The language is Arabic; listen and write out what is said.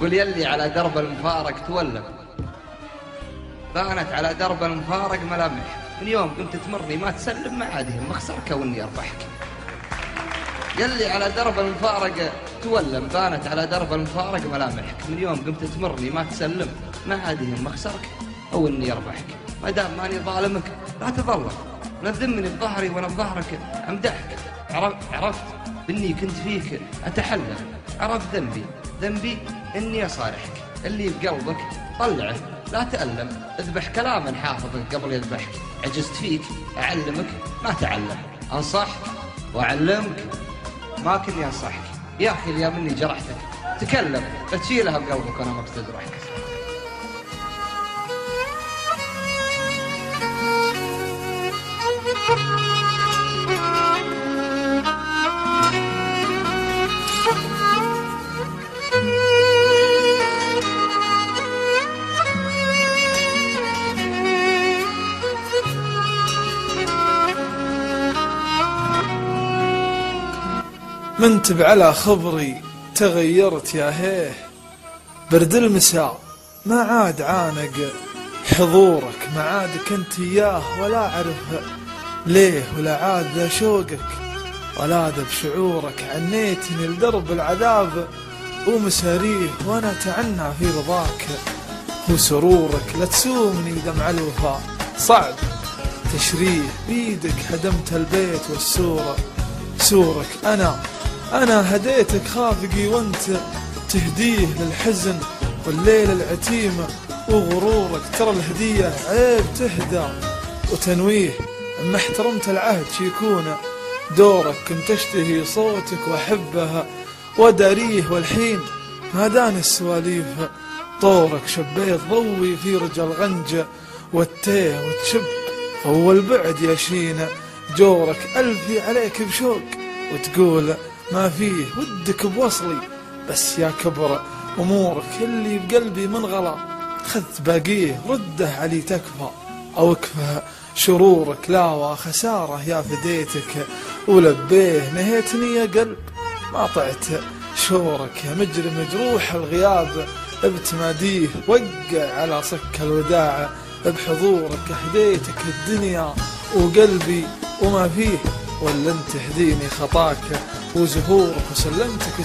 قل يلي على درب المفارق تولم، بانت على درب المفارق ملامح، من يوم قمت تمرني ما تسلم ما عاد يهم اخسرك واني اربحك. يلي على درب المفارق تولم، بانت على درب المفارق ملامحك، من يوم قمت تمرني ما تسلم ما عاد يهم اخسرك او اني اربحك. ما دام ماني ظالمك لا تظلم، لا تذمني بظهري وانا بظهرك امدحك. عرفت باني كنت فيك اتحلم، عرفت ذنبي اني اصارحك. اللي بقلبك طلعه لا تألم، اذبح كلاما حافظك قبل يذبحك. عجزت فيك اعلمك ما تعلم، انصحك واعلمك ما كني انصحك. يا اخي اليوم اني جرحتك تكلم، لا تشيلها بقلبك وانا مقصد روحك. منتب على خبري تغيرت يا هيه، برد المساء ما عاد عانق حضورك، ما عاد كنت اياه ولا اعرف ليه، ولا عاد ذا شوقك ولا ذا بشعورك. عنيتني لدرب العذاب ومساريه، وانا اتعنى في رضاك وسرورك. لا تسومني دمع الوفاء صعب تشريه، بيدك هدمت البيت والسورة سورك. أنا هديتك خافقي وانت تهديه للحزن والليل العتيمة وغرورك. ترى الهدية عيب تهدى وتنويه، اما احترمت العهد شيكون دورك. كنت اشتهي صوتك واحبها وداريه، والحين ما داني السواليف طورك. شبيت ضوي في رجل غنجة والتيه وتشب أول بعد يا شينا جورك. ألفي عليك بشوق وتقول ما فيه ودك بوصلي، بس يا كبر أمورك. اللي بقلبي من غلا خذت باقيه رده علي تكفى أو اكفى شرورك. لا وخسارة يا فديتك ولبيه، نهيتني يا قلب ما طعت شورك. يا مجري مجروح الغياب بتماديه، وقع على صك الوداع بحضورك. هديتك الدنيا وقلبي وما فيه، ولا انت هديني خطاك وزهورك، وسلمتك